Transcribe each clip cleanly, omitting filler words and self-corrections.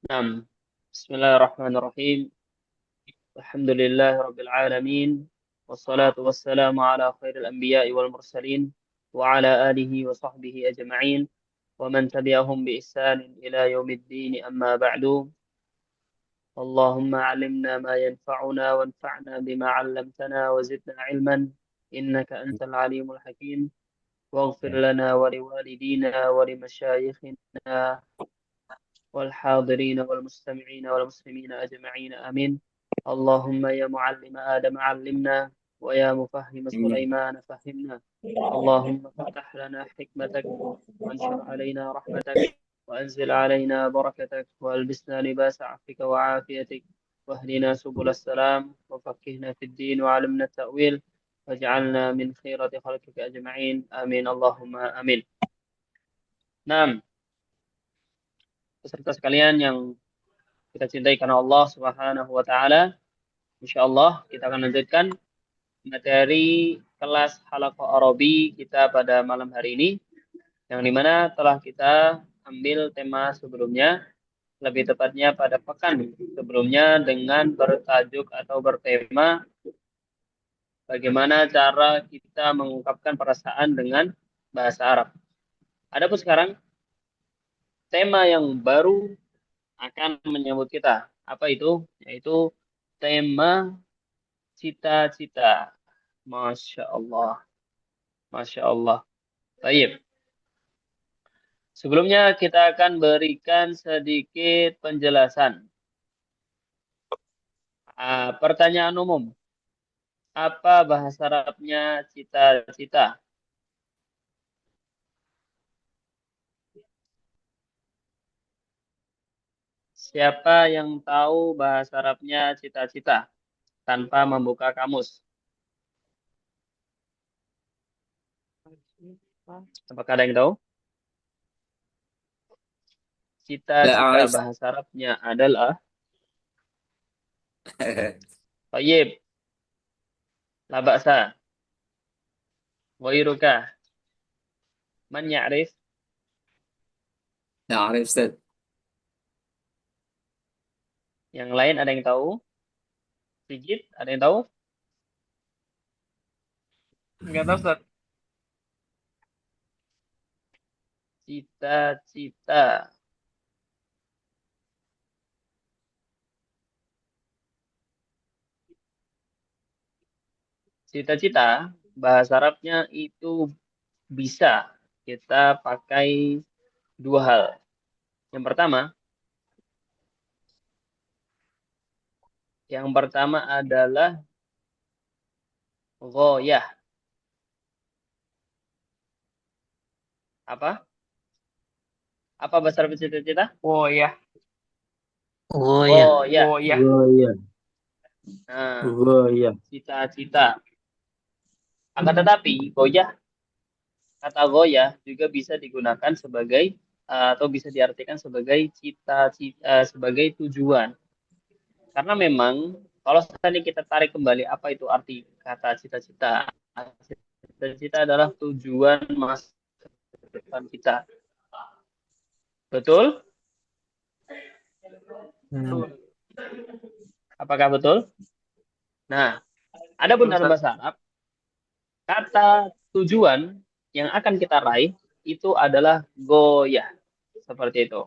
نعم. بسم الله الرحمن الرحيم. الحمد لله رب العالمين، والصلاة والسلام على خير الأنبياء والمرسلين وعلى آله وصحبه أجمعين ومن تبعهم بإحسان إلى يوم الدين. أما بعد، اللهم علمنا ما ينفعنا وانفعنا بما علمتنا وزدنا علما، إنك أنت العليم الحكيم. واغفر لنا ولوالدينا ولمشايخنا والحاضرين والمستمعين والمسلمين أجمعين، آمين. اللهم يا معلم آدم علمنا، ويا مفهم Amin. سليمان فهمنا. اللهم افتح لنا حكمتك، وانشر علينا رحمتك، وأنزل علينا بركتك، وألبسنا لباس عفوك وعافيتك، واهدنا سبل السلام، وفقهنا في الدين، وعلمنا التأويل، واجعلنا من خيرة خلقك أجمعين، آمين اللهم آمين. Nah, peserta sekalian yang kita cintai karena Allah Subhanahu wa taala. Insyaallah kita akan lanjutkan materi kelas Halaqah Arabi kita pada malam hari ini, yang dimana telah kita ambil tema sebelumnya, lebih tepatnya pada pekan sebelumnya, dengan bertajuk atau bertema bagaimana cara kita mengungkapkan perasaan dengan bahasa Arab. Adapun sekarang tema yang baru akan menyambut kita. Apa itu? Yaitu tema cita-cita. Masya Allah. Masya Allah. Baik. Sebelumnya kita akan berikan sedikit penjelasan. Pertanyaan umum. Apa bahasa Arabnya cita-cita? Siapa yang tahu bahasa Arabnya cita-cita tanpa membuka kamus? Apakah ada yang tahu? لا Cita-cita أعرف. bahasa Arabnya adalah Tayyib, la ba'sa, wairuka, man ya'rif. لا أعرف أستاذ. Yang lain ada yang tahu? Sigit, ada yang tahu? Enggak tahu, Ustaz. Cita-cita. Cita-cita, bahasa Arabnya itu bisa kita pakai dua hal. Yang pertama, adalah ghoyah. Apa? Apa bahasa Arab cita-cita? Oh ya, Ghoyah. oh ya, Goya, Nah, goya. cita-cita. Akan tetapi, kata ghoyah juga bisa digunakan sebagai atau bisa diartikan sebagai cita-cita, sebagai tujuan. Karena memang kalau tadi kita tarik kembali apa itu arti kata cita-cita. Cita-cita adalah tujuan masa depan kita. Betul? Hmm. Apakah betul? Nah, adapun dalam Ustaz. bahasa Arab, kata tujuan yang akan kita raih itu adalah goyah. Seperti itu.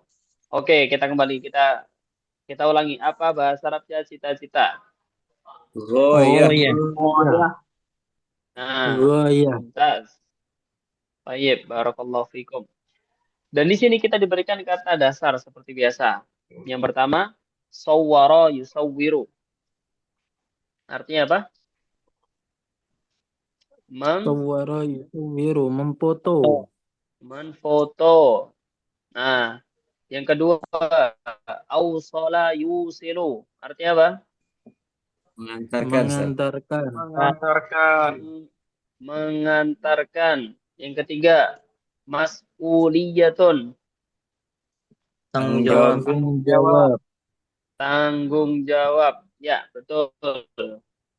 Oke, kita kembali, kita ulangi, apa bahasa Arabnya cita-cita. غاية. Oh Oh ya, ya, Nah, goya. mumtaz. Baik, barakallahu fikum. Dan di sini kita diberikan kata dasar seperti biasa. Yang pertama, sawwara yusawwiru. Artinya apa? Mem Sawara yusawiru, memfoto. Menfoto. Nah, yang kedua, ausola yusilu. Artinya apa? mengantarkan Ustaz. Mengantarkan. mengantarkan Mengantarkan. Yang ketiga, mas'uliyatun. Tanggung jawab. Tanggung jawab, jawab. Tanggung jawab. Ya, betul.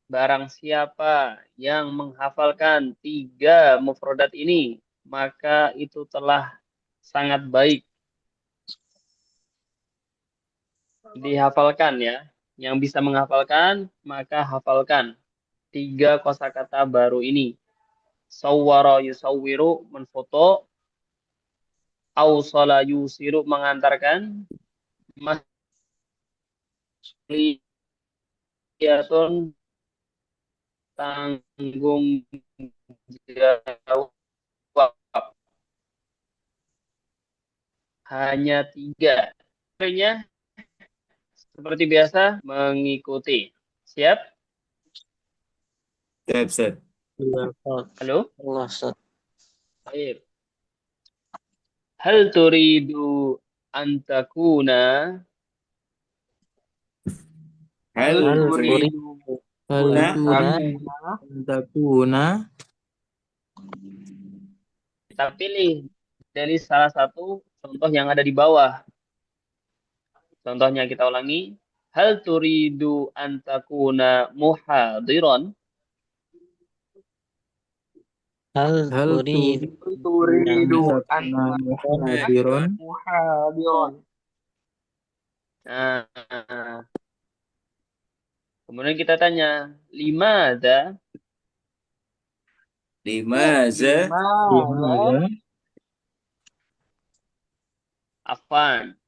Barang siapa yang menghafalkan tiga mufrodat ini, maka itu telah sangat baik. Dihafalkan ya. Yang bisa menghafalkan, maka hafalkan 3 kosakata baru ini. Sawwara yusawwiru, menfoto. Awsala yusiru, mengantarkan. Masliyatun, tanggung jawab. Hanya 3. Akhirnya, seperti biasa, mengikuti. Siap? Siap, Ustaz. Iya, Ustaz. Halo? Allah, Ustaz. Baik. Hal turidu antakuna? Hal Hal Turidu hal Nah, takuna kita pilih dari salah satu contoh yang ada di bawah. Contohnya kita ulangi. Hal turidu antakuna muhadiron? hal Turidu takuna muhadiron muhadiron. Nah, kemudian kita tanya, limadha? limaza limadza Afan.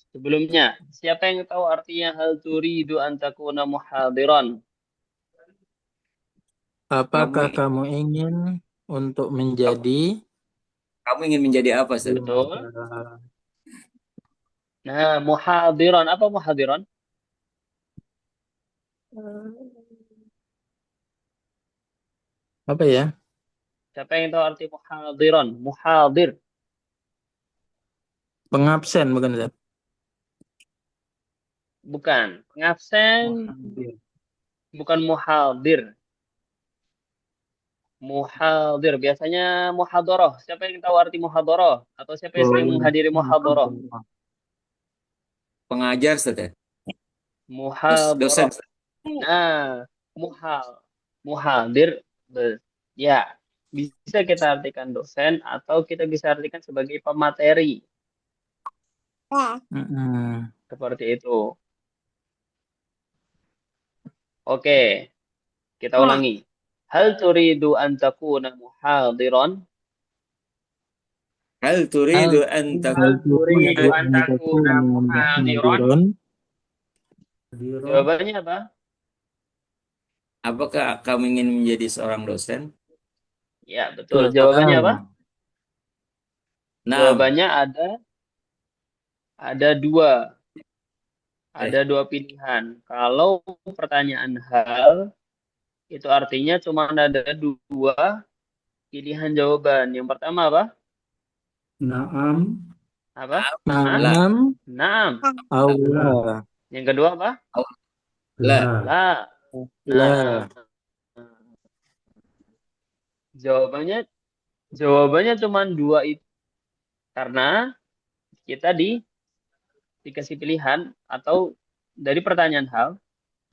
Sebelumnya, siapa yang tahu artinya hal turidu antakuna muhadiron? apakah kamu kamu ingin untuk menjadi kamu ingin menjadi apa, Ustaz? Betul. Nah, muhadiron. Apa muhadiron? apa ya? Siapa yang tahu arti muhadiron? Muhadir. Pengabsen bukan, Ustaz? Bukan. Pengabsen, Muhadir. bukan muhadir. Muhadir. Biasanya muhadoroh. Siapa yang tahu arti muhadoroh? Atau siapa yang sering menghadiri muhadoroh? Pengajar, Ustaz ya? Dosen, Muhadoroh. Ustaz. Nah, muhadir. Ya, bisa kita artikan dosen atau kita bisa artikan sebagai pemateri. Mm-mm. Seperti itu. Oke, kita ulangi. Hal turidu an takuna muhadiron? Hal turidu an Turidu takuna an takuna muhadiron? Jawabannya apa? Apakah kamu ingin menjadi seorang dosen? Ya, betul. Jawabannya apa? Nah, Jawabannya ada dua. Ada dua pilihan. Kalau pertanyaan hal, itu artinya cuma ada dua pilihan jawaban. Yang pertama apa? Naam. Apa? Naam. Naam. Allah. Yang kedua apa? lah. La. La. Nah, jawabannya cuma dua itu. Karena kita dikasih pilihan atau dari pertanyaan hal,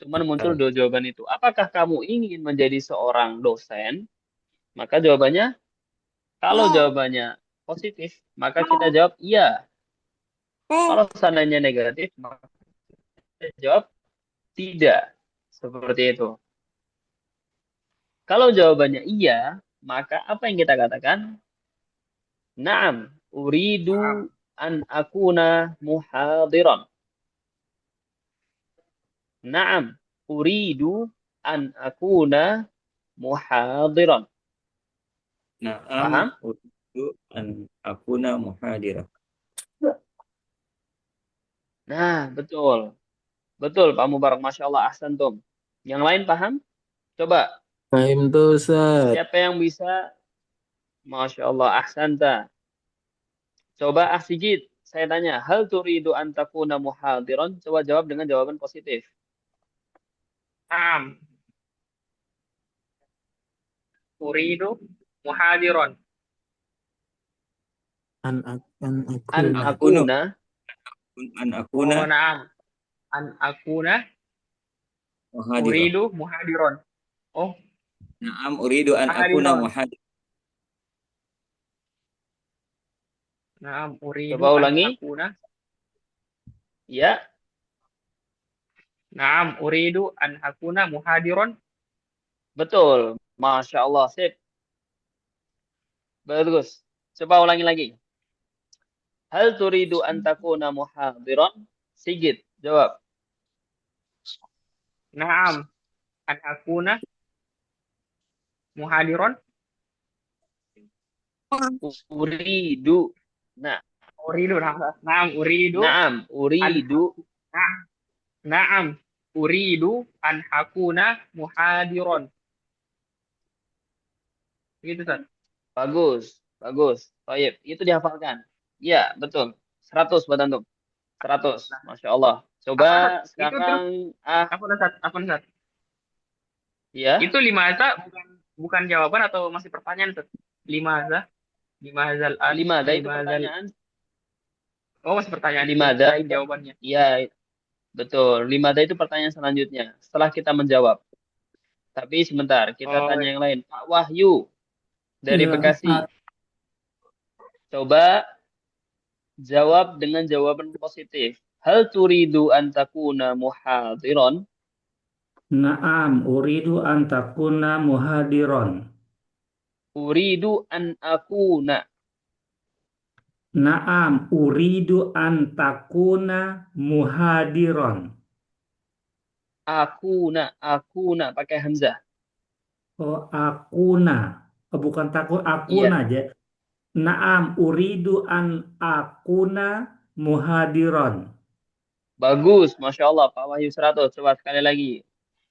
cuma muncul dua jawaban itu. Apakah kamu ingin menjadi seorang dosen? Maka jawabannya, kalau jawabannya positif, maka kita jawab iya. Kalau seandainya negatif, maka kita jawab tidak. Seperti itu. Kalau jawabannya iya, maka apa yang kita katakan? Naam, uridu an akuna muhadiran. Naam, uridu an akuna muhadiran. Paham? Uridu an akuna muhadiran. Nah, betul. Betul, Pak Mubarak. Masya Allah, ahsantum. Yang lain paham? Coba, Fahim tuh, Ustaz. siapa yang bisa? Masya Allah, ahsanta. Coba Sigit, saya tanya, hal turidu an takuna muhadiran? Coba jawab dengan jawaban positif. Naam, uridu muhadiron. An An akuna. akuna. An akuna Oh, naam. An akuna muhadiran. uridu muhadiron. Oh, Naam, uridu an akuna muhadiron. muhadiran. Naam, uridu Coba an ulangi. akuna Ya, Naam, uridu an akuna muhadiron. Betul. Masya Allah. Sip. Bagus. Coba ulangi lagi. Hal turidu an takuna muhadiran? Sigit. Jawab. Naam, an akuna muhadiron. Uridu. Nah. Uridu, naam, uridu Naam. an Uridu. naam, uridu an akuna muhadiron. Gitu, Ustaz. Bagus. Bagus. Baik. Itu dihafalkan. Iya, betul. 100 buat antum. 100. Nah, Masya Allah. apa, Ustaz? Coba Itu terus sekarang. apa, Ustaz? Apa, Ustaz? Ya. Itu limaza bukan jawaban atau masih pertanyaan, Ustaz? Limaza, limazal an, Limada itu limazal. pertanyaan. Oh, masih pertanyaan itu Limada selain itu. jawabannya. Iya, betul. Limada itu pertanyaan selanjutnya. Setelah kita menjawab. Tapi sebentar, kita Oh, tanya yang lain. Pak Wahyu dari Iya, Bekasi. Coba jawab dengan jawaban positif. Hal turidu an takuna muhadiron? Naam, uridu an takuna muhadiron. Uridu an akuna. Naam, uridu an takuna muhadiron. Akuna pakai hamzah. Oh, akuna. Oh, bukan takut, Iya, akuna aja. Naam, uridu an akuna muhadiron. bagus. Masya Allah, Pak Wahyu 100. Coba sekali lagi.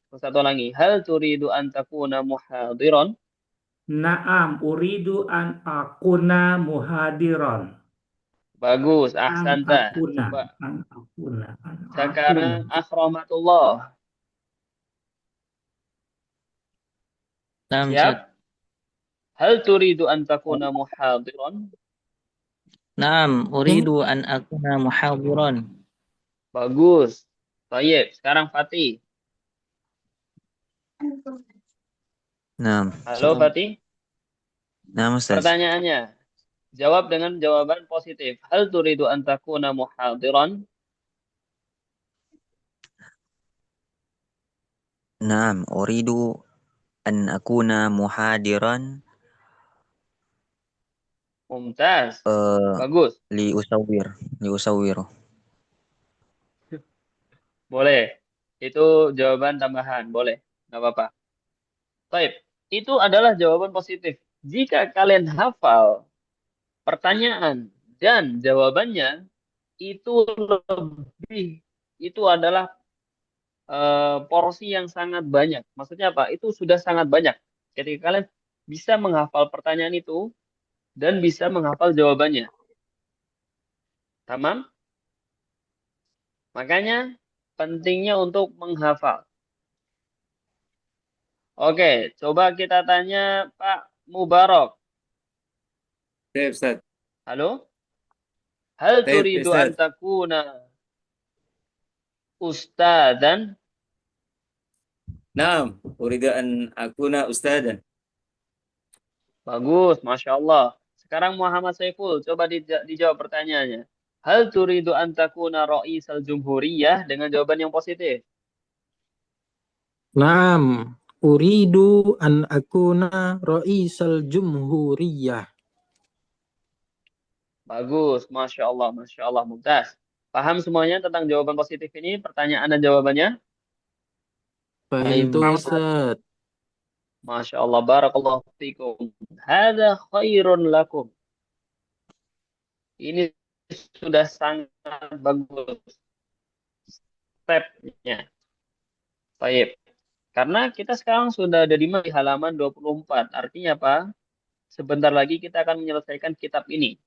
Satu lagi. Hal turidu an takuna muhadiron? Naam, uridu an akuna muhadiron. Bagus, An ahsanta. akuna, Coba an akuna, an akuna. sekarang akhramatullah. Naam, Siap? Ustaz. Hal turidu an takuna muhadiron? Naam, uridu an akuna muhadiran. Bagus. Baik, sekarang Fatih. Naam. Halo Fatih. Naam, Ustaz. Pertanyaannya, jawab dengan jawaban positif. Hal turidu an takuna muhadiran? Naam, uridu an akuna muhadiran Mumtaz. eh, Bagus. li usawwir. Boleh. Itu jawaban tambahan. Boleh. Nggak apa-apa. Baik. Itu adalah jawaban positif. Jika kalian hafal pertanyaan dan jawabannya, itu lebih, itu adalah porsi yang sangat banyak. Maksudnya apa? Itu sudah sangat banyak. Ketika kalian bisa menghafal pertanyaan itu dan bisa menghafal jawabannya. Tamam? Makanya pentingnya untuk menghafal. Oke, coba kita tanya Pak Mubarak. Baik, Ustaz. Halo? Hal Baik, turidu Ustaz. an takuna ustadan? Naam, uridu an akuna ustadan. Bagus, Masya Allah. Sekarang Muhammad Saiful, coba dijawab pertanyaannya. Hal turidu an takuna ra'isal jumhuriyah dengan jawaban yang positif? Naam, uridu an akuna raisal jumhuriyah. Bagus, Masya Allah, Mumtaz. Paham semuanya tentang jawaban positif ini, pertanyaan dan jawabannya? Fahim tuh, Ustaz. Masya Allah, barakallahu fikum. Hada khairun lakum. Ini sudah sangat bagus stepnya. Baik. Karena kita sekarang sudah ada di halaman 24. Artinya apa? Sebentar lagi kita akan menyelesaikan kitab ini.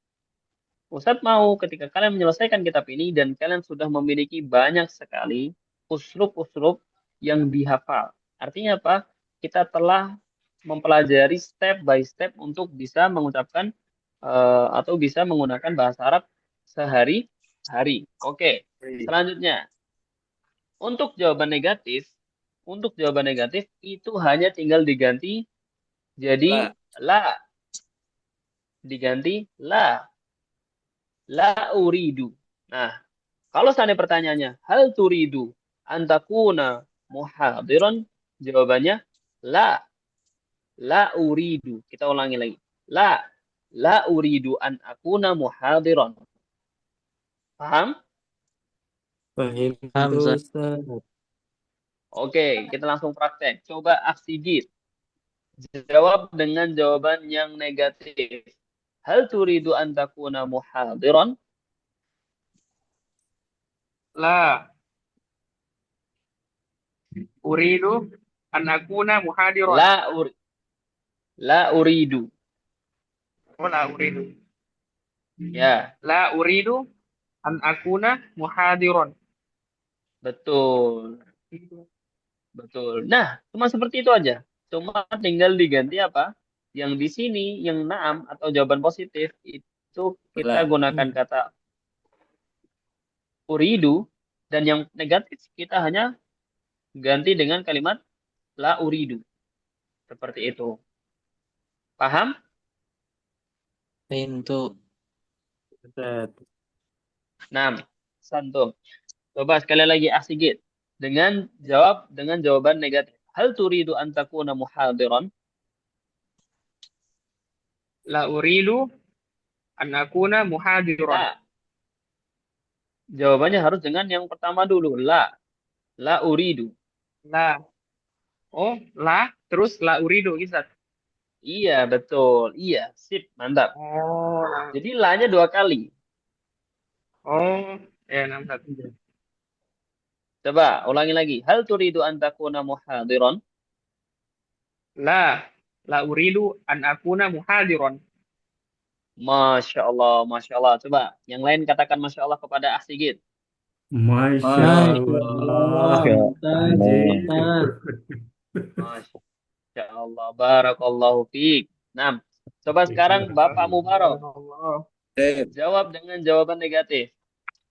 Ustadz mau ketika kalian menyelesaikan kitab ini dan kalian sudah memiliki banyak sekali uslup-uslup yang dihafal. Artinya apa? Kita telah mempelajari step by step untuk bisa mengucapkan atau bisa menggunakan bahasa Arab sehari-hari. Oke, selanjutnya. Untuk jawaban negatif itu hanya tinggal diganti jadi la. Diganti la. La uridu. Nah, kalau seandainya pertanyaannya hal turidu an takuna muhadiran? Jawabannya la. La uridu. Kita ulangi lagi. La uridu an akuna muhadiran. Paham? Paham Paham, itu Ustaz. Ustaz. Oke, kita langsung praktek. Coba Aksigit. Jawab dengan jawaban yang negatif. Hal turidu an takuna muhadiran? La uridu an akuna muhadiron. La uridu. Oh, la uridu. Ya, La uridu an akuna muhadiron. betul. Betul. Nah, cuma seperti itu aja. Cuma tinggal diganti apa? Yang di sini, yang naam atau jawaban positif, itu kita La. gunakan kata uridu. Dan yang negatif kita hanya ganti dengan kalimat la uridu. Seperti itu. Paham? Pintu. Ustaz. Nah, santum. Coba sekali lagi Asigit. Dengan jawaban negatif. Hal turidu an takuna muhadiran? La uridu an akuna muhadiron. La. Jawabannya harus dengan yang pertama dulu. La uridu. La. Oh, la terus la uridu, Ustaz. Iya, betul. Iya, sip. Mantap. Oh, Jadi la-nya 2 kali. oh, ya, Ustaz. Coba ulangi lagi. Hal turidu an takuna muhadiran? La uridu an akuna muhadiron. Masya Allah, Masya Allah. Coba yang lain katakan Masya Allah kepada Asigit. Masya Allah. Masya Ustaz. Masya Allah. Barakallahu fiik. Nah, coba sekarang Bapak Mubarak. Jawab dengan jawaban negatif.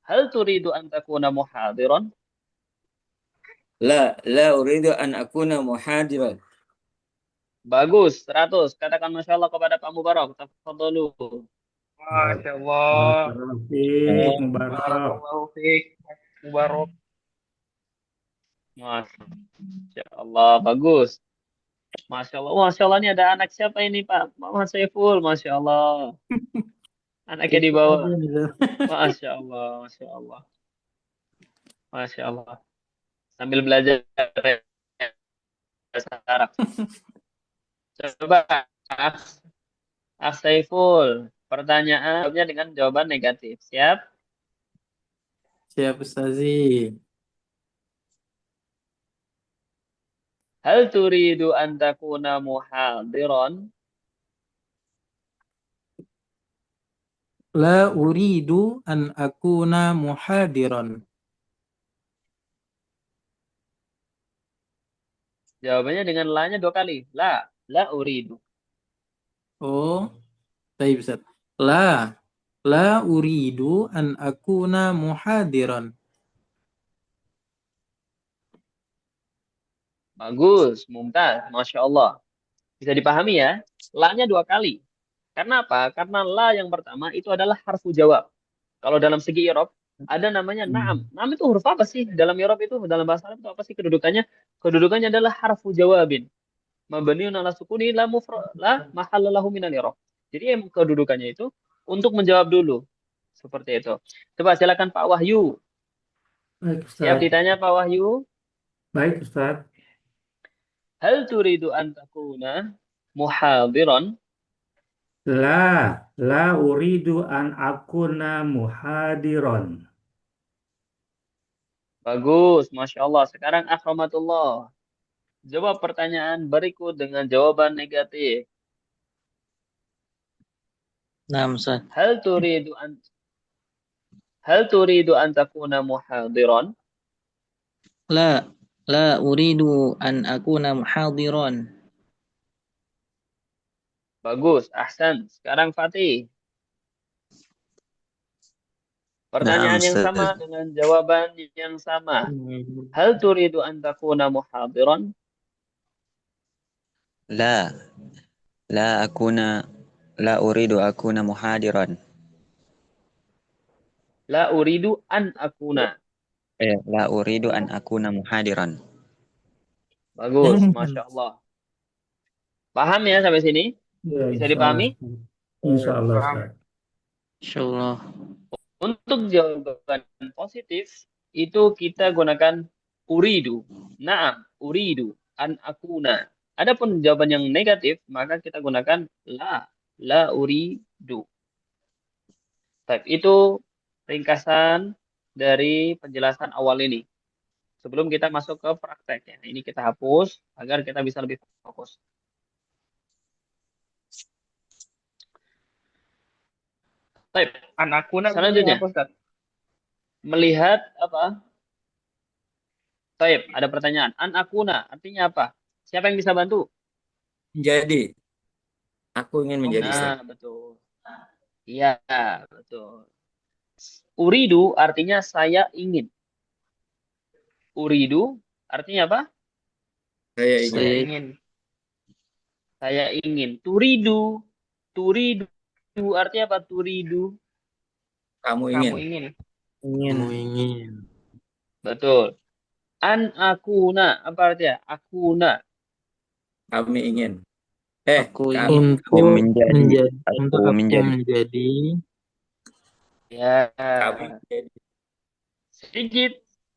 Hal turidu an takuna muhadiran? La uridu an akuna muhadiran. Bagus, 100. Katakan Masya Allah kepada Pak Mubarak. Tafadhalu. Masya Allah. Mubarak. Barakallahu fiik. Mubarak. Masya Allah, bagus. Masya Allah. Masya Allah, ini ada anak siapa ini Pak? Muhammad Saiful, Masya Allah. Anaknya di bawah. Masya Allah, Masya Allah. Masya Allah. Sambil belajar bahasa Arab. Coba, Saiful. Pertanyaan jawabnya dengan jawaban negatif. Siap? Siap Ustazi. Hal turidu an takuna muhadiran? La uridu an akuna muhadiran. Jawabannya dengan la-nya 2 kali. La uridu. Oh, baik Ustaz. La uridu an akuna muhadiran. Bagus, mumtaz, Masya Allah. Bisa dipahami ya? La-nya 2 kali. Karena apa? Karena la yang pertama itu adalah harfu jawab. Kalau dalam segi i'rab ada namanya na'am. Na'am itu huruf apa sih? Dalam i'rab itu, dalam bahasa Arab itu apa sih kedudukannya? Kedudukannya adalah harfu jawabin. Mabniun ala sukuni la mahalla lahu minal i'rab. Jadi emang kedudukannya itu untuk menjawab dulu. Seperti itu. Coba silakan Pak Wahyu. Baik, Siap Ustaz. ditanya Pak Wahyu? Baik, Ustaz. Hal turidu an takuna muhadiran? La uridu an akuna muhadiron. Bagus, Masya Allah. Sekarang akramatullah. Jawab pertanyaan berikut dengan jawaban negatif. Nah, Ustaz. Hal turidu an takuna muhadiran? La uridu an akuna muhadiran. Bagus, ahsan. Sekarang Fatih. Pertanyaan Naam, yang Ustaz. sama dengan jawaban yang sama. Hal turidu an takuna muhadiran? La uridu akuna muhadiran. La uridu an akuna. La uridu an akuna muhadiran. Bagus, Jangan. Masya Allah. Paham ya sampai sini? Ya, Bisa insya Allah. dipahami? Insya Allah, Paham. Ustaz. Insyaallah. Untuk jawaban positif, itu kita gunakan uridu. Naam, uridu an akuna. Adapun jawaban yang negatif, maka kita gunakan la uridu. Baik, itu ringkasan dari penjelasan awal ini. Sebelum kita masuk ke praktek ya. Ini kita hapus agar kita bisa lebih fokus. Baik, Anakuna selanjutnya apa, Ustaz? melihat apa? Baik, ada pertanyaan. An akuna artinya apa? Siapa yang bisa bantu? Menjadi. Aku ingin menjadi, Ustaz. Nah, betul. Iya, betul. Uridu artinya saya ingin. Uridu artinya apa? Saya ingin. Saya ingin. Saya ingin. Turidu. Turidu artinya apa? Turidu. Kamu Kamu ingin. ingin. Ingin. Kamu ingin. Betul. An akuna apa artinya? Akuna. Kami ingin. Aku ingin. Untuk menjadi. untuk Aku aku menjadi. menjadi. Ya. Kami menjadi. Sedikit.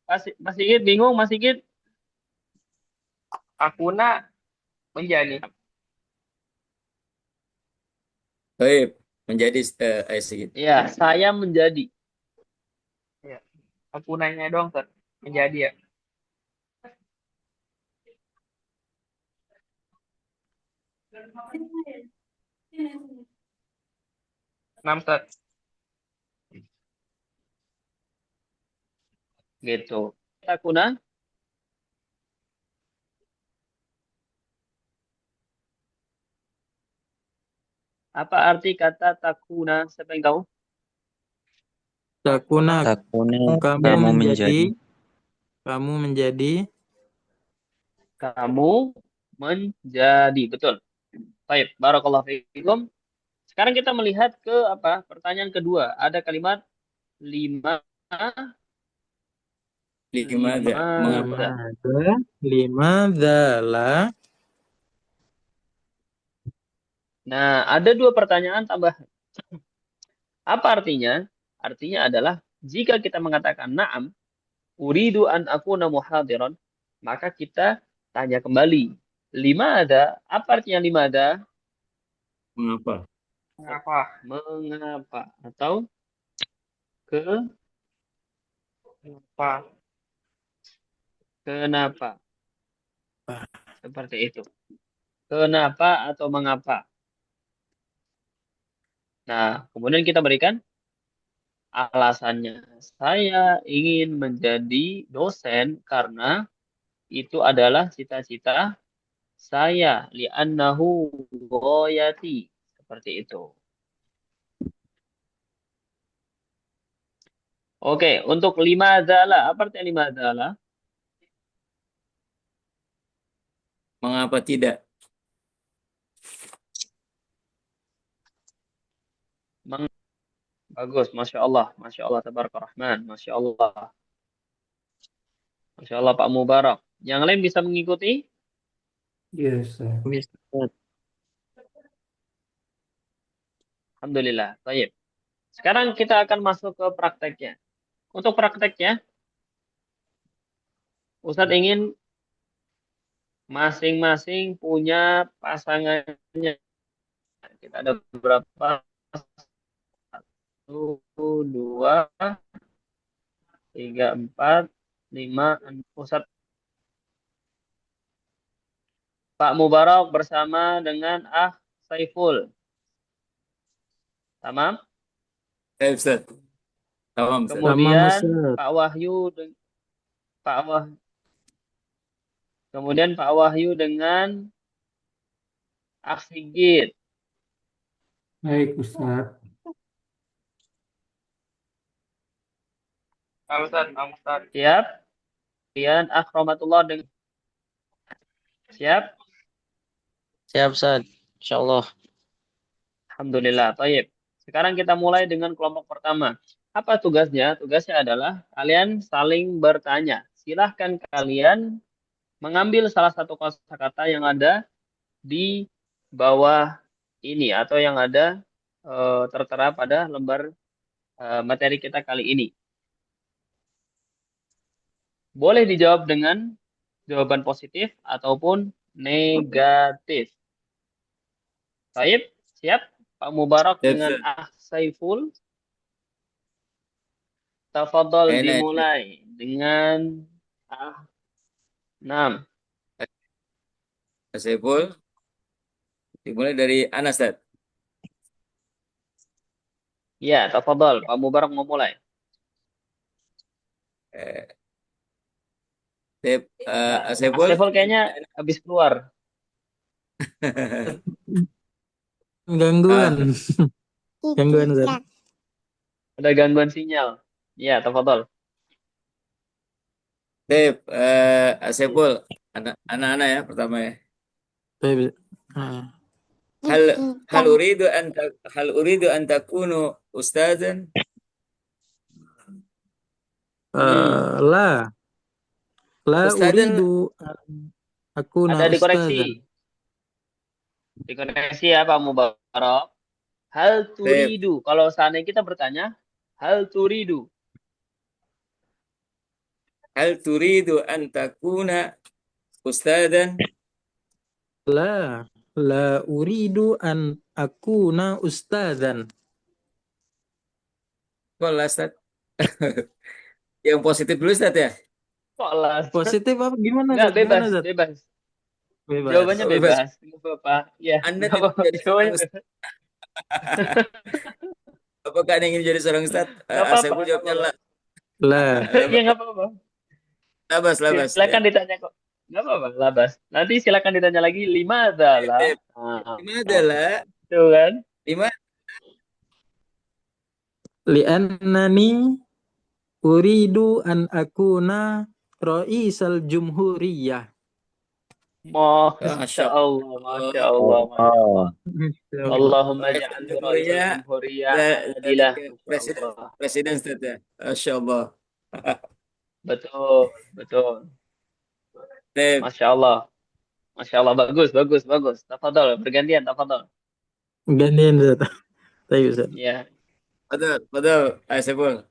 Mas Sigit bingung, Mas Sigit? Akuna menjadi. Baik. Menjadi sedikit. Ya, saya menjadi. Akunanya dong, Ustaz. Menjadi ya. Enam, Ustaz. Gitu. Akuna. Apa arti kata takuna? Siapa yang tahu? Takuna Takuna kamu kamu menjadi. menjadi. Kamu menjadi. Kamu menjadi. Betul. Baik, barakallahu fiikum. Sekarang kita melihat ke apa? Pertanyaan kedua. Ada kalimat lima. Limadha. Mengapa? Limadzalah. Nah, ada dua pertanyaan tambahan. Apa artinya? Artinya adalah jika kita mengatakan na'am, uridu an akuna muhadiran, maka kita tanya kembali. Lima ada, apa artinya lima ada? Mengapa? Mengapa? Mengapa? Atau ke Mengapa? kenapa? Seperti itu. Kenapa atau mengapa? Nah, kemudian kita berikan alasannya. Saya ingin menjadi dosen karena itu adalah cita-cita saya. Li'annahu ghayati. Seperti itu. Oke, untuk lima adalah. Apa artinya lima adalah? Mengapa tidak? Bagus, Masya Allah. Masya Allah, Tabarakar Rahman. Masya Allah. Masya Allah, Pak Mubarak. Yang lain bisa mengikuti? Iya, Ustaz. Bisa. Alhamdulillah. Baik. Sekarang kita akan masuk ke prakteknya. Untuk prakteknya, Ustadz ingin masing-masing punya pasangannya. Kita ada beberapa? Satu, dua, tiga, empat, lima. Ustadz Pak Mubarak bersama dengan Saiful. Tamam? Ustaz. Tamam, Ustaz. Kemudian Ustaz. Pak Wahyu Pak Wah kemudian Pak Wahyu dengan Sigit. Baik, Ustaz. Pak Ustaz, Pak Ustaz. Siap? Kemudian Romatullah dengan siap? Siap, Ustaz. Insyaallah. Alhamdulillah. Baik. Sekarang kita mulai dengan kelompok pertama. Apa tugasnya? Tugasnya adalah kalian saling bertanya. Silahkan kalian mengambil salah satu kosakata yang ada di bawah ini atau yang ada tertera pada lembar materi kita kali ini. Boleh dijawab dengan jawaban positif ataupun negatif. Baik, siap? Pak Mubarak Siap, dengan Ustaz. Saiful. Tafadhol Nah, dimulai dengan 6. Saiful, dimulai dari Anas, Ustaz. Ya, tafadhol. Pak Mubarak mau mulai. Eh, Saiful. Saiful kayaknya habis keluar. Gangguan. Gangguan, Zat. Ada gangguan sinyal. Ya, tafadhol. Saiful, anak-anak ya pertama ya. Baik. Ah. Hal uridu an takunu ustazan. La Ustazan uridu an akuna Ada dikoreksi. ustazan. Dikoreksi ya Pak Mubarak. Hal turidu. Kalau seandainya kita bertanya, hal turidu. Hal turidu an takuna ustazan. La uridu an akuna ustazan. Kalau Ustaz. Yang positif dulu Ustaz ya. Kok lah? Positif apa gimana? Enggak, Zat? Gimana, bebas, Zat? bebas. Bebas. Jawabannya Oh, bebas. bebas. Enggak apa-apa. Ya, Anda enggak tidak apa-apa. menjadi seorang Jawabannya ustaz. bebas. Apakah Anda ingin jadi seorang ustaz? Enggak apa-apa. Saiful jawabnya lah. La. Ya, enggak apa-apa. Labas. Silakan ditanya kok. Enggak apa-apa, labas. Nanti silakan ditanya lagi lima adalah. Lima adalah Itu kan? lima. Li'annani uridu an akuna ra'isal jumhuriyah. Masya Allah, Masya Allah, Masya Allah. Allahumma ja'alhu ra'isal jumhuriyah adilah. Presiden Ustaz ya. Masya Allah. Betul, betul. Baik. Masya Allah. Masya Allah, bagus, bagus, bagus. Tafadhol, bergantian, tafadhol. Gantian, Zat. Tayyib, Zat. Ya. Betul. Saiful.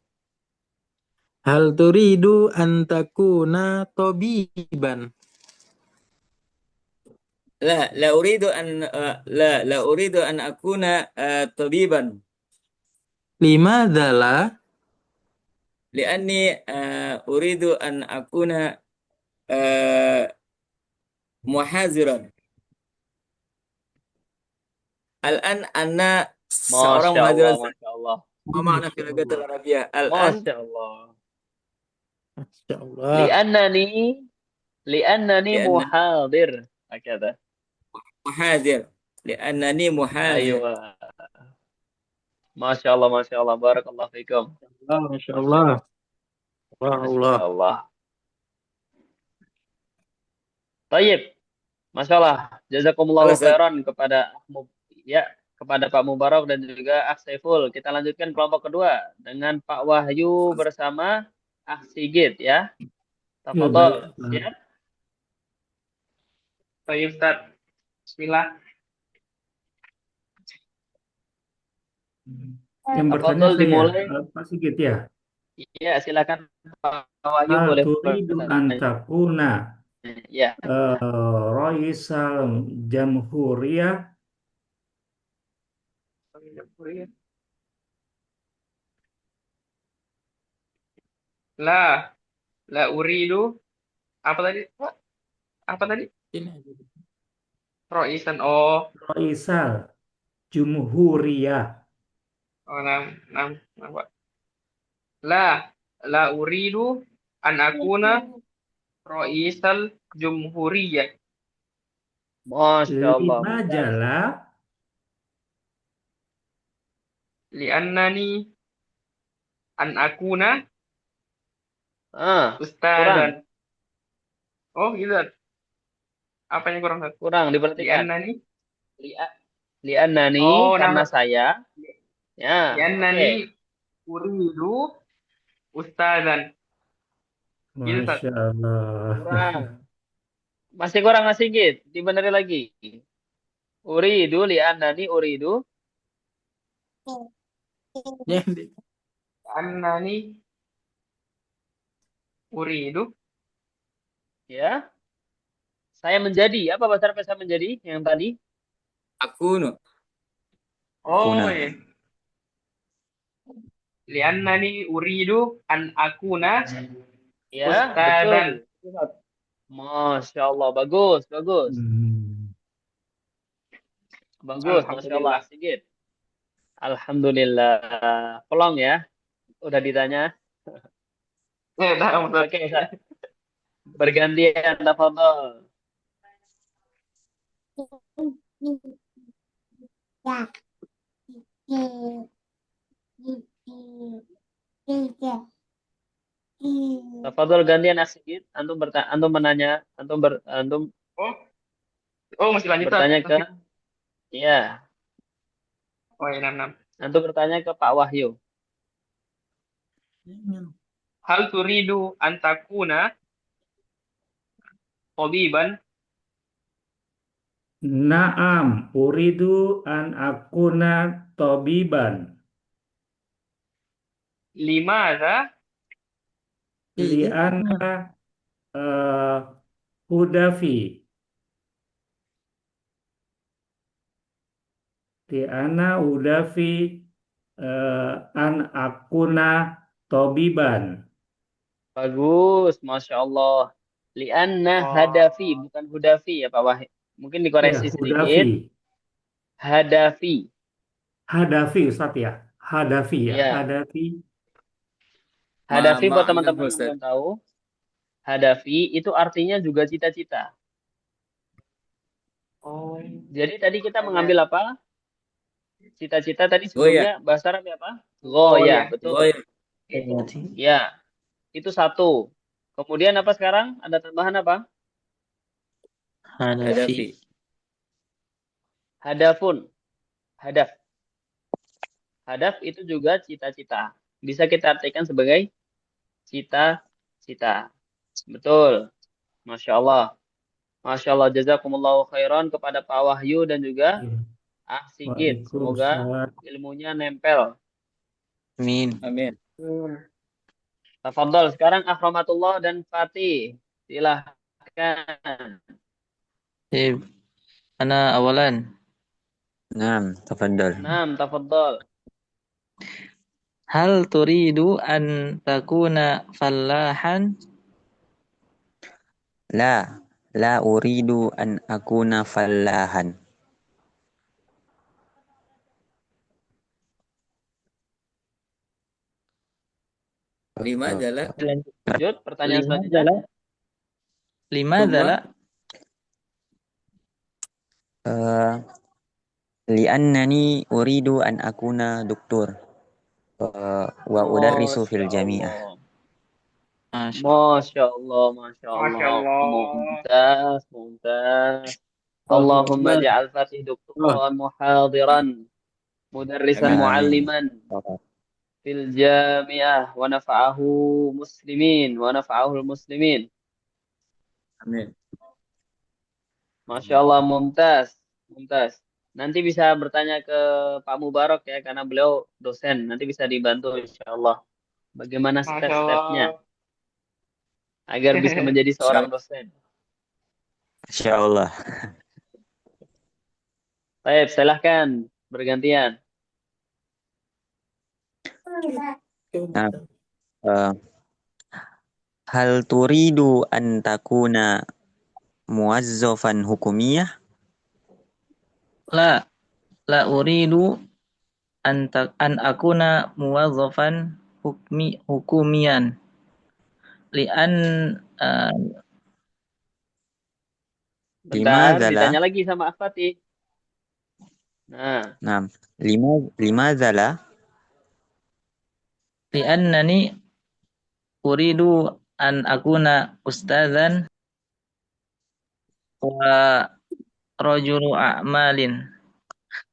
Hal turidu an takuna tabiban. La uridu an akuna tabiban. Limadha la? Lianni uridu an akuna muhaziran. Al-an anna seorang Masya Allah, muhaziran. Masya Allah. Ma makna fil lughatil arabiyyah? Al-an Masya Allah. Masya Allah. Li'annani muhadir. Hakada. muhadir. Li'annani muhadir. Aywa. Masya Allah, Masya Allah. Barakallahu fikum. Masya Allah. Masya Allah. Tayyib. Masya Allah. Jazakumullah khairan kepada Pak Mubarak dan juga Akh Saiful. Kita lanjutkan kelompok kedua dengan Pak Wahyu bersama Akh Sigit ya. Tafadhol. Siap? Baik, Ustaz. Bismillah. Yang bertanya Tafadhol dimulai. Pak Sigit ya. Iya, silakan Pak Wahyu Hal boleh turidu an takuna ya. Raisal Jamhuriyah. La uridu apa tadi? Pak? Apa tadi? Roisan. Oh, Raisal Jumhuriyah. Pak. La uridu an akuna roisal jumhuriyah. Masya Allah. Lima jala Li'annani an akuna kurang. ustazan. Oh, gitu. Apa yang kurang? Kurang diperhatikan. Li'annani Li'annani Oh, karena nama- saya. Ya. li'annani uridu ustazan. Gitu, Ustaz. Masya Allah. Kurang. Masih kurang Mas Sigit. Dibeneri lagi. Uridu li'annani uridu. Ya, Annani uridu. Ya. Saya menjadi. Apa bahasa Arab saya menjadi? Yang tadi. Aku no. Oh, Kuna. iya. Liannani uridu an akuna Ya, ustazan. betul. Masya Allah. Bagus, bagus. Hmm. Bagus, Masya Allah. Alhamdulillah. Sigit. Alhamdulillah. Pelong ya. Udah ditanya. Dah, Ustaz. Oke, Ustaz. Bergantian, tafadhol. Tafadhol gantian Sigit. Antum menanya, antum Oh, masih lanjut, Ustaz. bertanya ke iya, Oh, iya, 66. antum bertanya ke Pak Wahyu. Hal turidu an takuna tabiban? Naam, uridu an akuna tabiban. Limadha? Lianna hudafi. Lianna hudafi an akuna tabiban. Bagus, Masya Allah. Lianna Oh. hadafi, bukan hudafi ya Pak Wahyu. Mungkin Ya, dikoreksi sedikit. hudafi. Hadafi. Hadafi, Ustaz ya. Hadafi ya. Iya. Hadafi. Hadafi buat Maaf, teman-teman yang Ustaz. belum tahu. Hadafi itu artinya juga cita-cita. Oh. Jadi tadi kita mengambil apa? Cita-cita tadi Goya. sebelumnya bahasa Arab apa? Goya, betul. Goya. Ya, itu satu. Kemudian apa sekarang? Ada tambahan apa? Hadafi. Hadafi. Hadafun. Hadaf. Hadaf itu juga cita-cita. Bisa kita artikan sebagai cita-cita. Betul. Masya Allah. Masya Allah. Jazakumullahu khairan kepada Pak Wahyu dan juga Sigit. Semoga Waalaikumsalam. ilmunya nempel. Amin. Amin. Tafadhol. Sekarang Akhramatullah dan Fatih. Silahkan. Sip. Ana awalan. Naam, tafadhal. Naam, tafadhol. Hal turidu an takuna fallahan? La uridu an akuna fallahan. Lima adalah Lanjut, pertanyaan Lima selanjutnya. adalah lima Semua. adalah Li'annani uridu an akuna doktor wa udarrisu fil jami'ah. Masya Allah. Masya Allah, Masya Masya Allah. Allah. Mumtaz, mumtaz. Allahumma ja'al Fatih doktoran muhadiran, mudarrisan Amin. mualliman fil jami'ah wa nafa'ahu muslimin wa nafa'ahul muslimin. Amin. Masya Allah, mumtaz, mumtaz. Nanti bisa bertanya ke Pak Mubarak ya, karena beliau dosen. Nanti bisa dibantu insya Allah. Bagaimana Masya step-stepnya Allah. agar bisa menjadi seorang dosen. Insya Allah. Baik, silahkan bergantian. Nah, hal turidu an takuna muwazzafan hukumiyah? La uridu an akuna muwazzafan hukumian. Lian Bentar, Limadha la? ditanya lagi sama Fatih. Nah, Naam. Limadha la? liannani uridu an akuna ustadzan wa rajulu a'malin.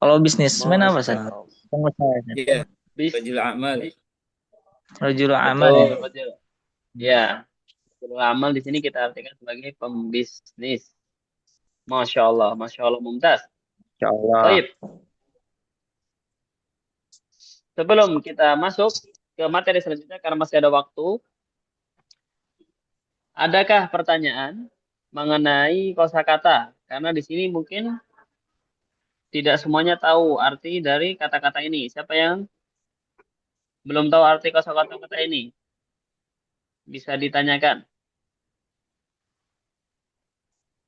Kalau bisnismen apa, Ustaz? Masya Allah. Pengusaha. Iya. Bis- Rajul amal. rajulu Betul, amalin. betul. Ya, rajulul amal di sini kita artikan sebagai pembisnis. Masya Allah, mumtaz. Insya Allah. Baik, sebelum kita masuk ke materi selanjutnya karena masih ada waktu, adakah pertanyaan mengenai kosakata? Karena di sini mungkin tidak semuanya tahu arti dari kata-kata ini. Siapa yang belum tahu arti kosakata ini? Bisa ditanyakan.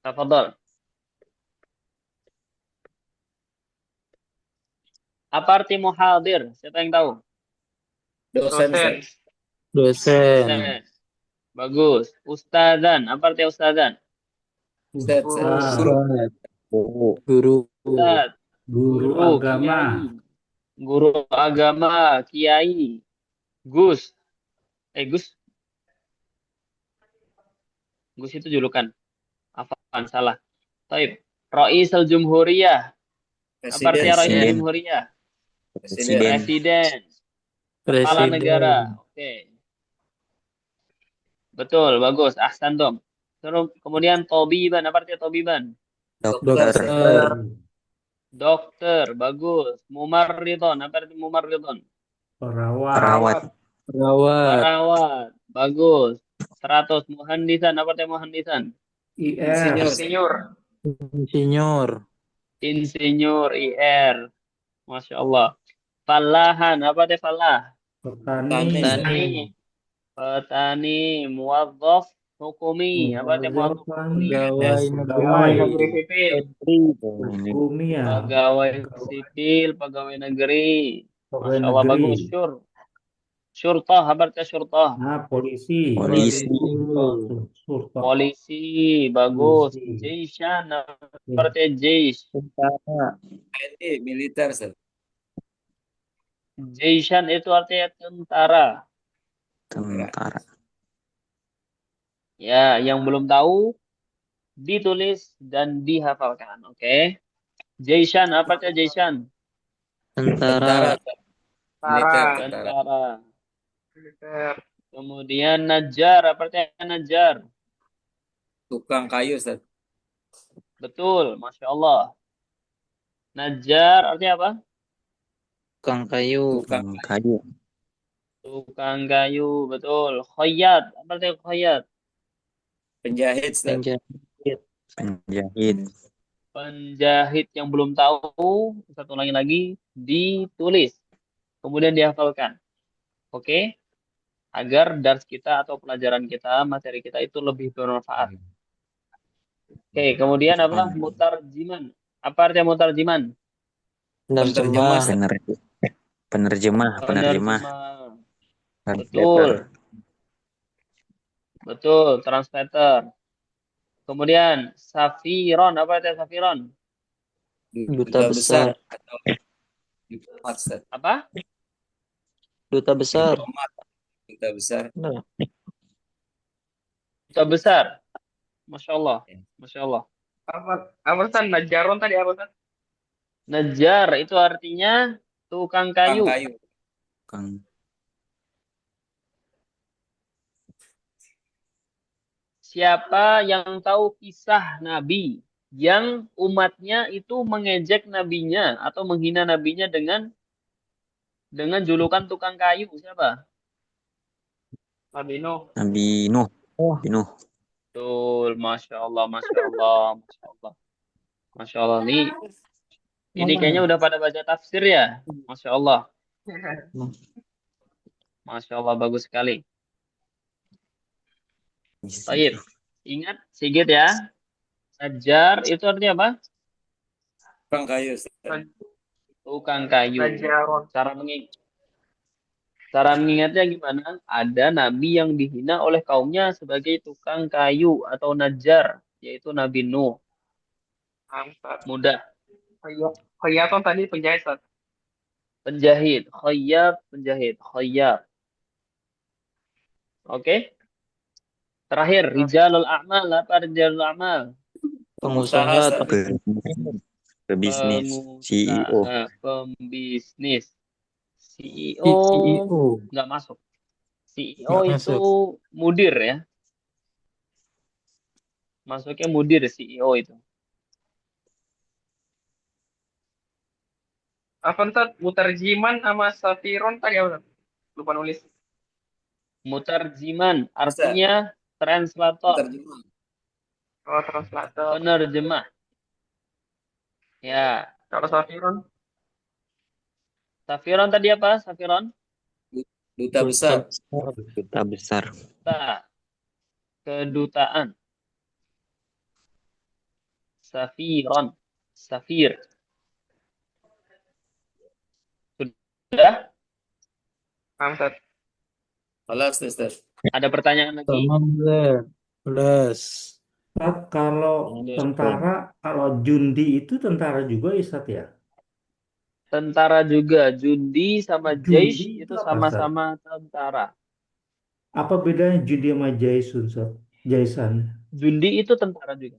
Tafadhol. Apa arti muhadir? Siapa yang tahu? Dosen, Dosen. Ustaz. Dosen. Dosen. Bagus. Ustadzan. Apa arti ustadzan? Ustaz, Ustaz, guru. Guru. Guru. Ustadz. guru Guru. agama, Kiai. Guru agama. Kiai. Gus. Gus. Gus itu julukan. Afan, salah. Taib. Raisal Jumhuriyah. Apa artinya Raisal Presiden. Jumhuriyah? Presiden. Presiden. Kepala negara. Oke. Betul, bagus. Ahsantum. Terus kemudian tobiban. Apa artinya tobiban? Dokter. Dokter. Dokter. Bagus. Mumarridon. Apa artinya mumarridon? perawat, Perawat. Perawat. Perawat. Bagus. 100. Muhandisan. Apa artinya muhandisan? IR, Insinyur. Insinyur. Insinyur. IR. Masya Allah. Falahan. Apa artinya falah? petani, Petani. Petani. Muwazzaf hukumi. Apa artinya muwazzaf hukumi? Pegawai pegawai, Negeri sipil. hukumia, Pegawai sipil, pegawai negeri. pegawai Masya Allah, bagus. negeri, Syurtah, apa artinya syurtah? polisi, Polisi. surta, Polisi, bagus. polisi, Jaishan, apa artinya jais? Tentara. TNI, militer, Ustaz. Jaishan itu artinya tentara. Tentara. Ya, yang belum tahu, ditulis dan dihafalkan. Oke. Jaishan, apa artinya Jaishan? Tentara, Tentara. Ustaz. Militer, tentara. Tentara. Militer. Kemudian Najjar, apa artinya Najjar? Tukang kayu, Ustaz. Betul, Masya Allah. Najjar artinya apa? Tukang kayu. Tukang kayu. Tukang kayu, betul. Khayyat, apa artinya khayyat? Penjahit, Ustaz. Penjahit. Penjahit. Penjahit yang belum tahu, satu lagi ditulis. Kemudian dihafalkan. Oke? Agar dars kita atau pelajaran kita, materi kita itu lebih bermanfaat. Oke, kemudian apa? Mutarjiman. Apa artinya mutarjiman? Penerjemah. Penerjemah. Betul. Betul, translator. Kemudian safiron, apa artinya safiron? Duta besar. Atau diplomat, Ustaz. Apa? Duta besar. Diplomat. Duta besar. Benar. Duta besar. Masya Allah. Masya Allah. Apa Ustaz? Najaron tadi apa Ustaz? Najjar itu artinya tukang Tukang kayu. kayu. Siapa yang tahu kisah Nabi yang umatnya itu mengejek nabinya atau menghina nabinya dengan julukan tukang kayu? Siapa? Nabi Nuh. Nabi Nuh. Betul, Masya Allah, Masya Allah, Masya Allah. Masya Allah, ini kayaknya udah pada baca tafsir ya? Masya Allah. Masya Allah, bagus sekali. Baik, ingat Sigit ya. Najjar itu artinya apa? Tukang kayu, Ustaz. Tukang kayu. Najaron. Cara mengingatnya gimana? Ada nabi yang dihina oleh kaumnya sebagai tukang kayu atau najjar, yaitu Nabi Nuh. Mantap. Mudah. Khayyaton tadi penjahit Ustaz. Penjahit, khayyat, penjahit, khayyat. Oke? Terakhir, rijalul a'mal. Apa rijalul a'mal? Pengusaha. Pebisnis. CEO. Pembisnis. CEO CEO. nggak masuk. CEO Nggak itu masuk. mudir ya. Masuknya mudir CEO itu. Apa Ustaz? Mutarjiman sama Safiron tadi apa Ustaz? Lupa nulis. Mutarjiman Bisa. artinya translator, Terjemah. Oh, translator. penerjemah. Ya, Kalau Safiron, Safiron tadi apa? Safiron? Duta Duta besar. besar. Duta besar. Ta, kedutaan. Safiron, safir. Sudah? paham Ustaz? Alas, Ustaz. Ada pertanyaan lagi? Tamam, Zed. Belas. Ustaz, kalau Lanjut. tentara, kalau jundi itu tentara juga Ustaz ya? Tentara juga, jundi sama jaish Jundi itu itu apa Ustaz? sama-sama tentara. Apa bedanya jundi sama jaisun Ustaz? Jaisan. Jundi itu tentara juga.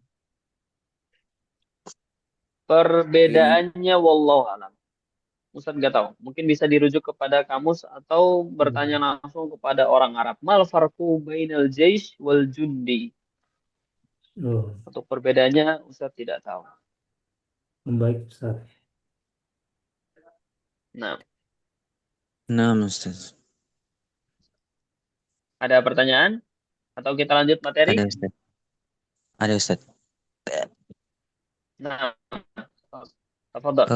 Perbedaannya wallahu alam. Ustaz nggak tahu. Mungkin bisa dirujuk kepada kamus atau bertanya langsung kepada orang Arab. Mal farqu bainal jaish wal jundi. Oh, Untuk perbedaannya Ustaz tidak tahu. baik Ustaz. Nah, Nah, Ustaz. ada pertanyaan? Atau kita lanjut materi? Ada Ustaz. Ada Ustaz. Nah, tafadhol.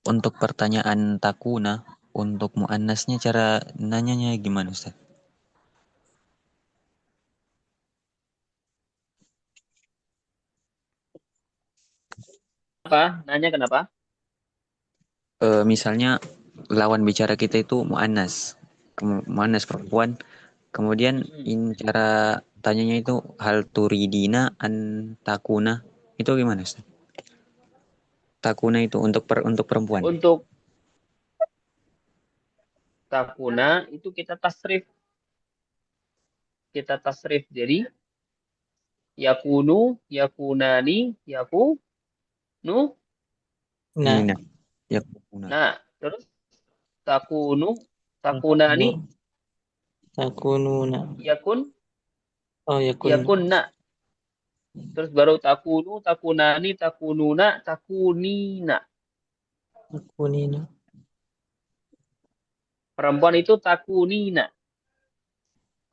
Untuk pertanyaan takuna, untuk muannasnya cara nanyanya gimana Ustaz? Apa? Nanya kenapa? Misalnya lawan bicara kita itu muannas, muannas perempuan. Kemudian cara tanyanya itu hal turidina an takuna. Itu gimana Ustaz? Takuna itu untuk perempuan. Untuk takuna itu kita tasrif. Kita tasrif. Jadi yakunu, yakunani, yakunu. Nah, Nina. Yakuna. Nah, terus takunu, takunani, takununa. yakun, Oh, yakun. yakunna. Terus baru takunu, takunani, takununa, takunina. Takunina. Perempuan itu takunina.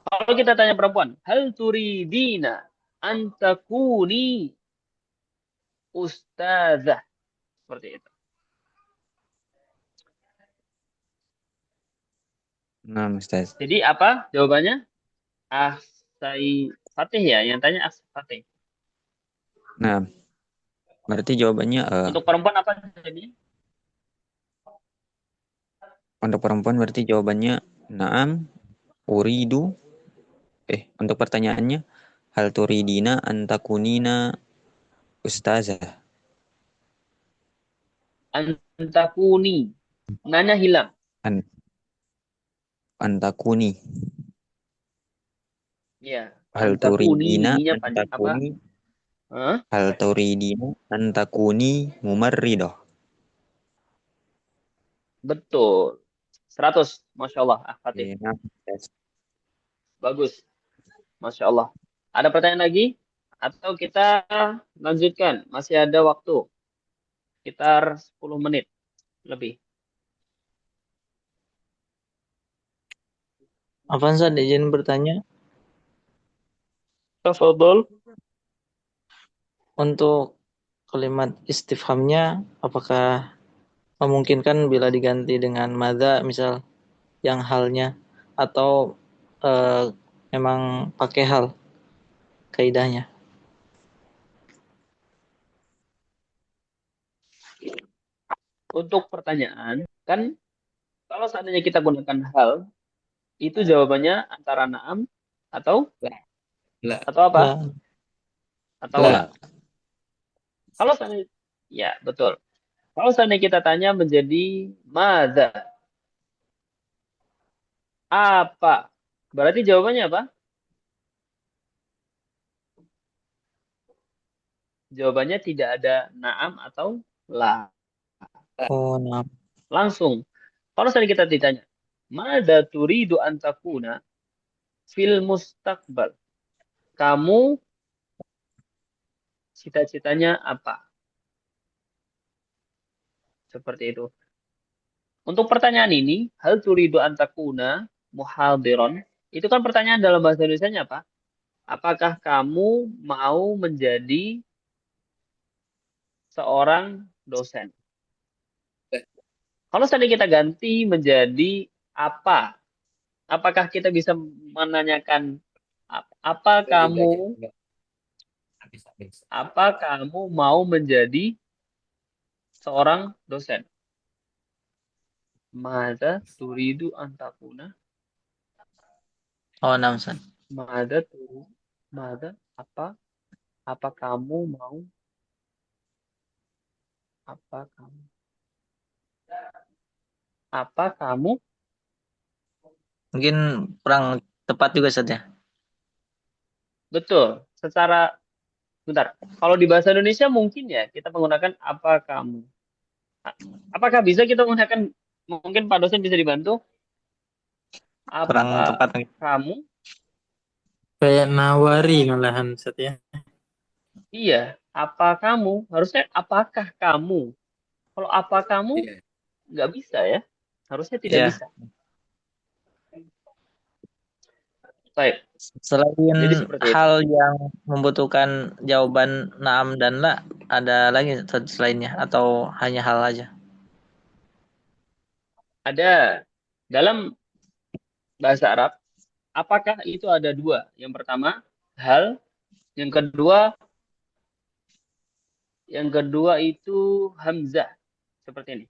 Kalau kita tanya perempuan, hal turidina antakuni ustazah. Seperti itu. Nah, Ustaz. Jadi apa jawabannya? Ahsai Fatih ya, yang tanya Ahsai Fatih. Nah, berarti jawabannya Untuk perempuan apa jadi? untuk perempuan berarti jawabannya na'am uridu. Untuk pertanyaannya hal turidina antakunina ustazah. Antakuni. Nanya hilang. Antakuni. Ya. Hal Antakuni. turidina Ininya panjang apa? antakuni. Hah? Hal turidina antakuni mumarridah. Betul. 100. Masya Allah. Ah, Fatih. Nah, Ustaz. Bagus. Masya Allah. Ada pertanyaan lagi? Atau kita lanjutkan? Masih ada waktu. Sekitar 10 menit lebih. Apaan Ustaz? Izin bertanya. Tafadhol. Untuk kalimat istifhamnya, apakah memungkinkan bila diganti dengan madza, misal yang halnya, atau memang pakai hal kaidahnya? Untuk pertanyaan, kan kalau seandainya kita gunakan hal, itu jawabannya antara na'am atau La. atau apa? La. Atau La. la. Kalau seandainya, ya betul. Kalau seandainya kita tanya menjadi madza, apa? Berarti jawabannya apa? Jawabannya tidak ada na'am atau la. Oh, nah. Langsung. Kalau seandainya kita ditanya, Mada turidu an takuna fil mustaqbal. Kamu cita-citanya apa? Seperti itu. Untuk pertanyaan ini, hal turidu an takuna muhadiron, itu kan pertanyaan dalam bahasa Indonesianya apa? Apakah kamu mau menjadi seorang dosen? Kalau seandainya kita ganti menjadi apa? Apakah kita bisa menanyakan apa kamu mau menjadi seorang dosen? Mada turidu an takuna? Oh, nah, Ustaz. Mada apa? Apa kamu mau? Apa kamu? Apa kamu? Mungkin kurang tepat juga, Ustaz ya. Betul. Bentar. Kalau di bahasa Indonesia mungkin ya kita menggunakan apa kamu. Apakah bisa kita menggunakan, mungkin Pak dosen bisa dibantu? Kurang Apa tepat mungkin. kamu? Kayak nawari malahan Ustaz ya. Iya. Apa kamu? Harusnya apakah kamu? Kalau apa kamu nggak bisa ya. Harusnya tidak Ya. bisa. Baik. Jadi Selain seperti itu. hal yang membutuhkan jawaban naam dan la, ada lagi Ustaz selainnya atau hanya hal aja? Ada dalam bahasa Arab, apakah itu ada dua? Yang pertama, hal. Yang kedua itu hamzah. Seperti ini.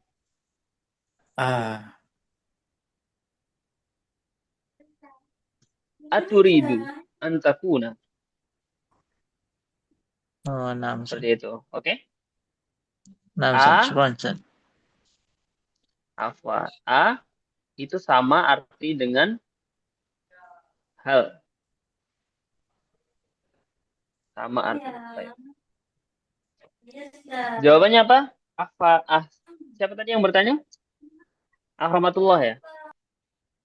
Ah, Aturidu an takuna. Oh, naam. Seperti itu. Oke? Naam, A, Ustaz. Syukran, Ustaz. afwan. A itu sama arti dengan hal. Sama arti. Baik. Jawabannya apa? Siapa tadi yang bertanya? Rahmatullah ya.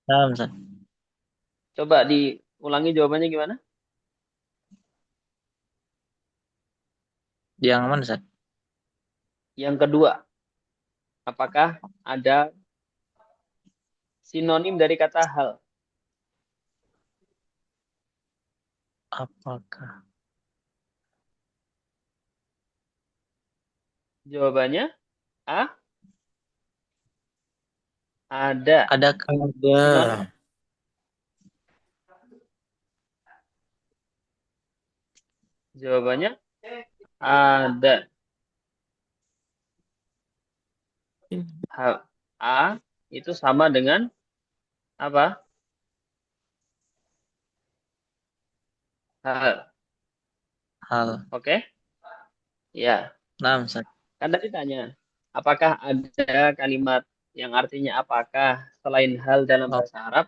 Naam, Ustaz. Coba diulangi jawabannya gimana? Yang mana, Ustaz? Yang kedua. Apakah ada sinonim dari kata hal? Apakah Jawabannya A. Ada. adakah Sinonim. Jawabannya ada. Hal A itu sama dengan apa? Hal. hal? Oke? Ya. Naam, Ustaz. Kan tadi tanya, apakah ada kalimat yang artinya apakah selain hal dalam Oh, bahasa Arab?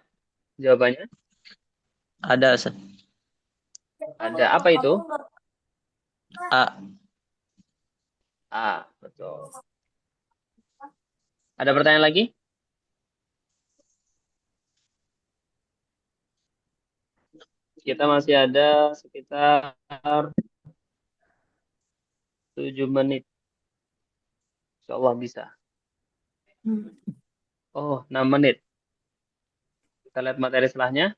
Jawabannya ada, Ustaz. ada. Apa itu? A. A. Betul. Ada pertanyaan lagi? Kita masih ada sekitar 7 menit. Insya Allah bisa. Oh, 6 menit. Kita lihat materi setelahnya.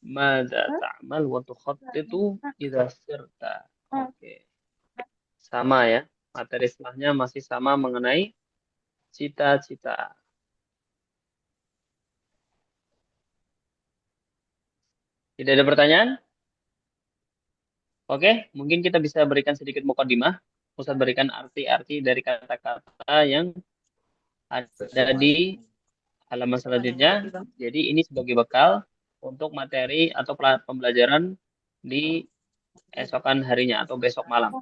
Madza ta'mal wa tukhattitu idza sirta. Oke. Sama ya. Materi setelahnya masih sama mengenai cita-cita. Tidak ada pertanyaan? Oke, mungkin kita bisa berikan sedikit mukadimah. Ustaz berikan arti-arti dari kata-kata yang ada di halaman selanjutnya. Jadi ini sebagai bekal untuk materi atau pembelajaran di esokan harinya atau besok malam.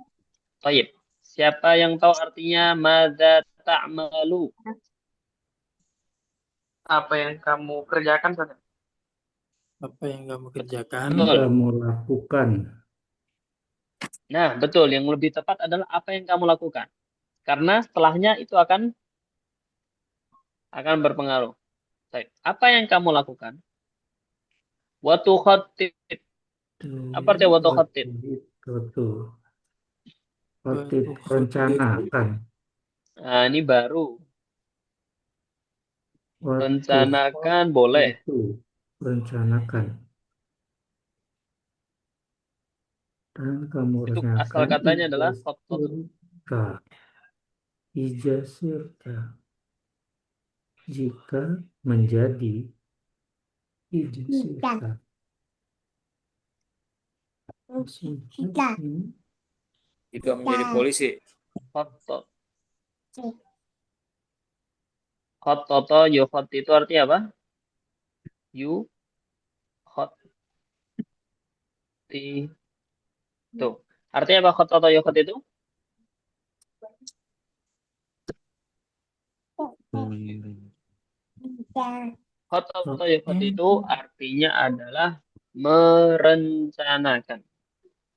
Baik. Siapa yang tahu artinya madza ta'malu? Apa yang kamu kerjakan saja? apa yang kamu kerjakan? Betul. Kamu lakukan. Nah, betul. Yang lebih tepat adalah apa yang kamu lakukan. Karena setelahnya itu akan berpengaruh. Baik. Apa yang kamu lakukan? Wa tukhattib. Apa artinya wa tukhattib? Waktu Waktu rencanakan. Nah, ini baru. Waktu Rencanakan boleh. rencanakan. Dan kamu Itu rencanakan asal katanya adalah khattata. ijazirta. Ijazirta. Jika menjadi ijazirta. Jika menjadi polisi. Khattata. Khattata yukhatti itu artinya apa? Yu khatti. Tuh. Artinya apa khattata yukhatti itu? Khattata yukhatti itu artinya adalah merencanakan.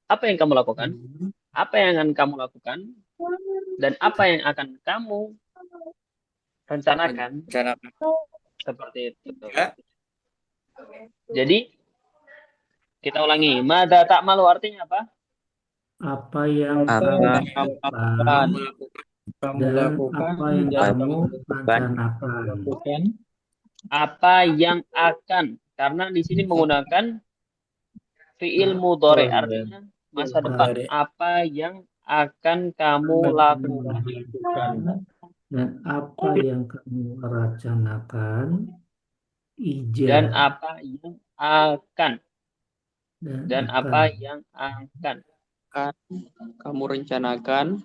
Apa yang kamu lakukan? Apa yang akan kamu lakukan? Dan apa yang akan kamu rencanakan? Rencanakan. Seperti itu. Ya. Jadi, kita ulangi. Mada ta'malu artinya apa? Apa yang Apa kamu yang lakukan kamu dan lakukan apa yang dan kamu rencanakan. lakukan Apa yang akan? Karena di sini menggunakan fiil mudhari artinya masa depan. Mudhari. Apa yang akan kamu lakukan? Dan apa yang kamu rencanakan. Dan apa yang akan? Dan akan. apa yang akan? Kamu rencanakan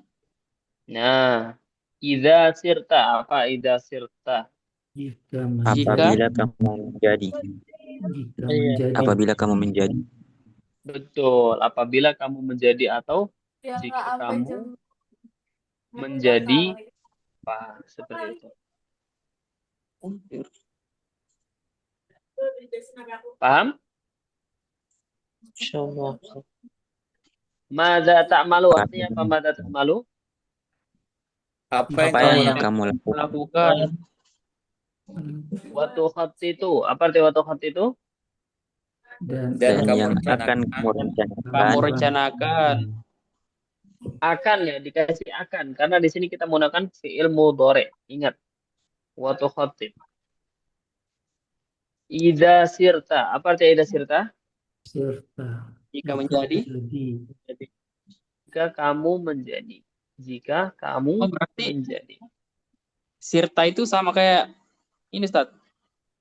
Nah, idza sirta. Apa idza sirta? Jika apabila kamu menjadi. Apabila kamu menjadi. Betul. Apabila kamu menjadi atau jika kamu menjadi apa? Seperti itu. Paham? Insyaallah. Madza ta'malu artinya apa? Madza ta'malu? Apa Apa yang kamu lakukan? Lakukan Wa tukhattitu. Apa arti wa tukhattitu? Dan Dan kamu yang rencanakan. akan kamu rencanakan. kamu rencanakan Akan ya, dikasih akan. Karena di sini kita menggunakan fi'il mudhari. Ingat. Wa tukhattib. Idza sirta. Apa arti idza sirta? serta jika menjadi Jika kamu menjadi. Jika kamu berarti menjadi. sirta itu sama kayak ini Ustaz.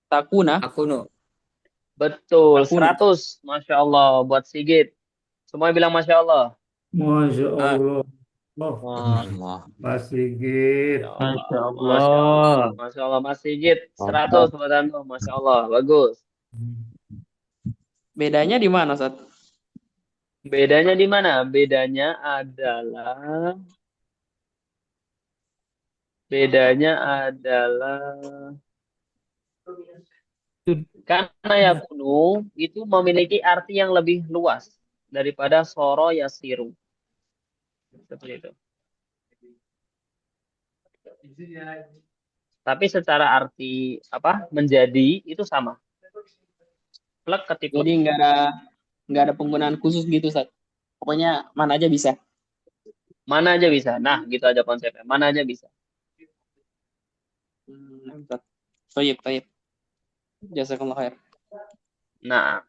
Takuna. Aku no. Betul. Takun. 100. Masya Allah. Buat Sigit. Semua bilang Masya Allah. Masya Allah. Allah. Pak Sigit. Masya Allah. Masya Allah. Mas Sigit. 100 buat Anda. Masya Allah. Bagus. Bedanya di mana Ustaz? Bedanya di mana? Bedanya adalah karena yakunu itu memiliki arti yang lebih luas daripada soro yasiru. Seperti itu. Tapi secara arti apa? Menjadi itu sama. Plek ketipu. Jadi nggak ada penggunaan khusus gitu Ustaz. Pokoknya mana aja bisa. Mana aja bisa. Nah, gitu aja konsepnya. Mana aja bisa. Ustaz. Tayyib. Jazakallah khair. Nah,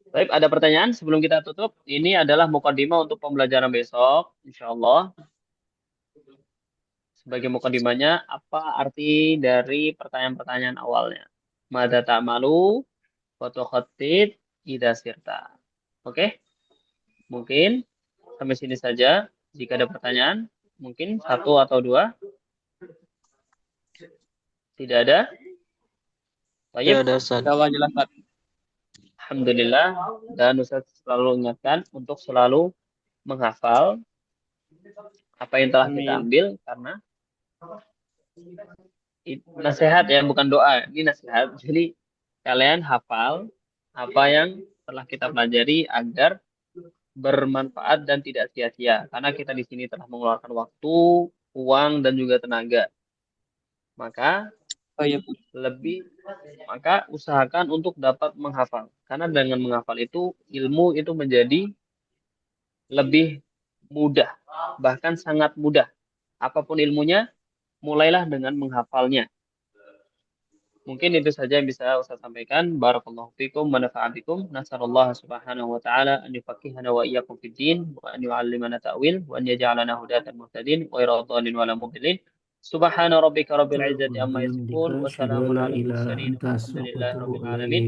baik, ada pertanyaan sebelum kita tutup. Ini adalah mukadimah untuk pembelajaran besok, insya Allah. Sebagai mukadimahnya, apa arti dari pertanyaan-pertanyaan awalnya? Mada ta'malu, fotokhatid, idza sirta. Oke? Mungkin sampai sini saja. Jika ada pertanyaan, mungkin 1 atau 2. Tidak ada? Baik. Insyaallah jelas Ustaz. Alhamdulillah. Dan Ustaz selalu ingatkan untuk selalu menghafal apa yang telah kita ambil, karena nasihat ya, bukan doa. Ini nasihat. Jadi kalian hafal apa yang telah kita pelajari agar bermanfaat dan tidak sia-sia. Karena kita di sini telah mengeluarkan waktu, uang, dan juga tenaga. Maka Oh iya. maka usahakan untuk dapat menghafal. Karena dengan menghafal itu ilmu itu menjadi lebih mudah, bahkan sangat mudah. Apapun ilmunya, mulailah dengan menghafalnya. Mungkin itu saja yang bisa Ustaz sampaikan. Barakallahu fikum wa nafa'a bikum. Nasallallahu subhanahu wa ta'ala an yufaqihana wa iyyakum fid din wa an yu'allimana ta'wil wa an yaj'alana hudatan muhtadin wa iradhanin wa la mudillin. Subhana rabbika rabbil izzati amma yasifun wa salamun alal mursalin walhamdulillahi rabbil alamin.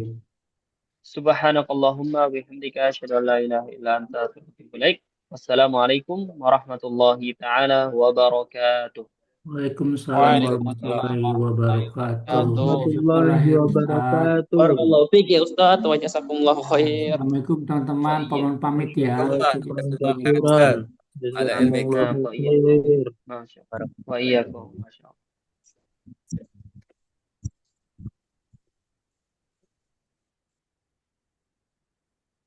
Subhanakallahumma wa bihamdika asyhadu an la ilaha illa anta astaghfiruka wa atubu ilaik. Wassalamualaikum warahmatullahi taala wabarakatuh. Waalaikumsalam warahmatullahi wabarakatuh. Warahmatullahi wabarakatuh. Barakallahu fiik ya Ustaz wa jazakumullahu khair. Assalamualaikum teman-teman, paman pamit ya. Ustaz. Ala ilmikum. Nah, wa iyyakum. Masya Allah. Wa iyyakum. Masya Allah.